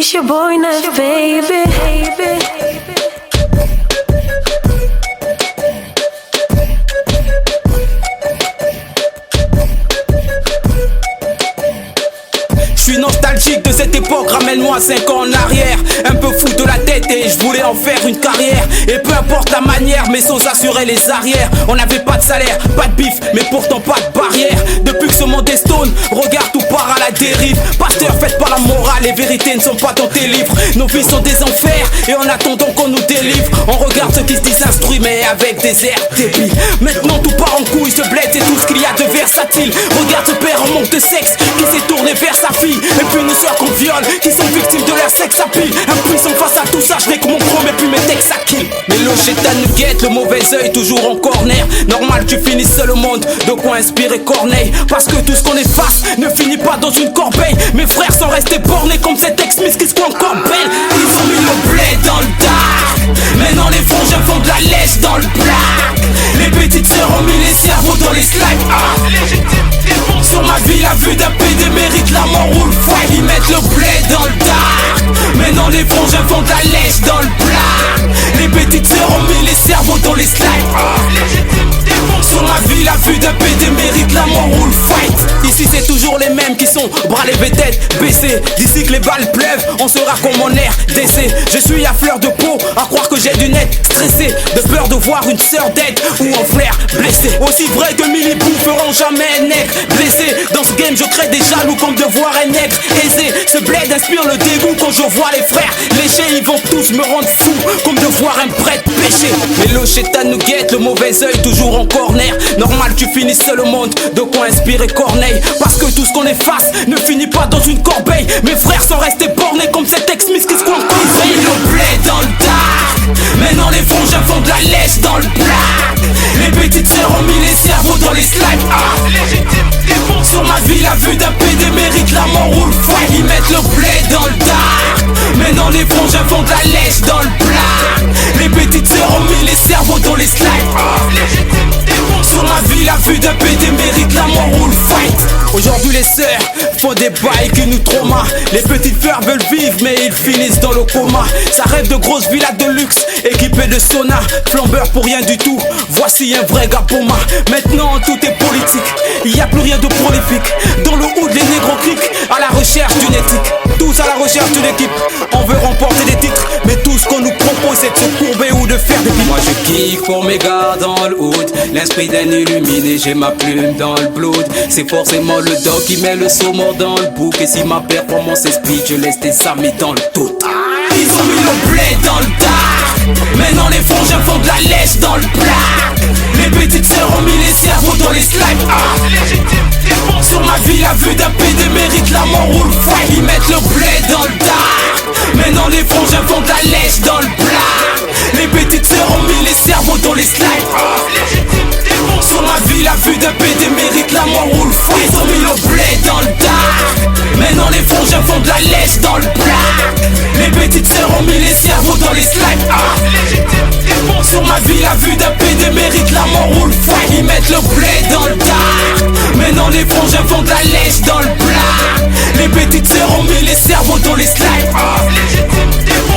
It's your boy Neff, baby. Je suis nostalgique de cette époque, ramène-moi 5 ans en arrière. Un peu fou de la tête et je voulais en faire une carrière. Et peu importe la manière, mes sauces assuraient les arrières. On n'avait pas de salaire, pas de bif, mais pourtant pas de barrière. Depuis que ce monde est stone, regarde tout part à la dérive. Pasteur, faites pas la morale, les vérités ne sont pas dans tes livres. Nos vies sont des enfers et en attendant qu'on nous délivre, on regarde ceux qui se disent instruits mais avec des airs débiles. Maintenant tout part en couille, ce bled c'est tout ce qu'il y a de versatile. Regarde ce père en manque de sexe qui s'est tourné vers sa fille. Et puis nos soeurs qu'on viole, qui sont victimes de leur sexe à pile. Impuissant face à tout ça, je n'ai que mon chrome et puis mes textes à kill. Mais le chétan nous guette, le mauvais oeil toujours en corner. Normal tu finisses seul au monde, de quoi inspirer Corneille. Parce que tout ce qu'on efface ne finit pas dans une corbeille. Mes frères sont restés bornés comme cet ex-miss qui se croit encore belle. Ils ont mis le blé dans le dark. Maintenant les frangins font de la lèche dans le black. Les petites sœurs ont mis les cerveaux dans les slides. Sur ma vie la vue d'un PD mérite la mort ou le foie. Ils mettent le blé dans le dark. Maintenant les frangins font de la lèche dans le black. Les petites sœurs ont mis les cerveaux dans les slides. Sur ma vie la vue d'un PD mérite la mort ou le fight. Ici c'est toujours les mêmes qui sont bras levés tête baissés. D'ici que les balles pleuvent, on sera comme mon air d'essai. Je suis à fleur de peau, à croire que j'ai du net. Stressé, de peur de voir une sœur dead ou en flair blessé. Aussi vrai que mille époux feront jamais un nègre blessé. Dans ce game je crée des jaloux comme de voir un nègre aisé. Ce bled inspire le dégoût quand je vois les frères léchés. Ils vont tous me rendre fou comme de voir un prêtre péché. Mais le chétan nous guette, le mauvais oeil toujours en corner. Normal tu finis seul au monde, de quoi inspirer Corneille. Parce que tout ce qu'on efface ne finit pas dans une corbeille. Mes frères sont restés bornés comme cet ex-miss qui se croit encore. Ils ont mis le blé dans le dark. Maintenant les frangins font de la lèche dans le black. Les petites sœurs ont mis les cerveaux dans les slides. Sur ma vie la vue d'un PD mérite la mort ou le foie. Ils mettent le blé dans le dark. Maintenant les frangins font de la lèche dans le black. Les petites sœurs ont mis les cerveaux dans les slides. Sur ma vie la vue d'un PD mérite la mort ou le fight. Aujourd'hui les sœurs font des bails qui nous traumatisent. Les petites fleurs veulent vivre mais ils finissent dans le coma. Ça rêve de grosses villas de luxe équipées de sauna. Flambeur pour rien du tout, voici un vrai gars pour moi. Maintenant tout est politique, il n'y a plus rien de prolifique. Dans le hood les négros cliquent à la recherche d'une éthique. Tous à la recherche d'une équipe, on veut remporter des titres. Mais tout ce qu'on nous propose c'est de se courber ou de faire des pics. Moi je kiffe pour mes gars dans le hood. L'esprit d'un illuminé, j'ai ma plume dans le blood. C'est forcément le dog qui met le saumon dans le bouc. Et si ma performance est speed, je laisse tes amis dans le tout. Ils ont mis le blé dans le dark. Maintenant les frangins font de la lèche dans le black. Les petites sœurs ont mis les cerveaux dans les slides. Sur ma vie la vue d'un PD mérite la mort ou le foie. Ils mettent le blé dans le dark. Maintenant les frangins font de la lèche dans le black. Les petites sœurs ont mis les cerveaux dans les slides. Sur ma vie la vue d'un PD mérite la mort ou le foie. Ils ont mis le blé dans le dark. Maintenant les frangins font de la lèche dans le black. Les petites sœurs ont mis les cerveaux dans les slides. Sur ma vie la vue d'un PD mérite la mort ou le foie. Ils mettent le blé dans le dark. Maintenant les frangins font de la lèche dans le black. Les petites sœurs ont mis les cerveaux dans les slides.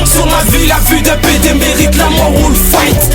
Sur ma vie la vue d'un PD mérite la mort ou le fight.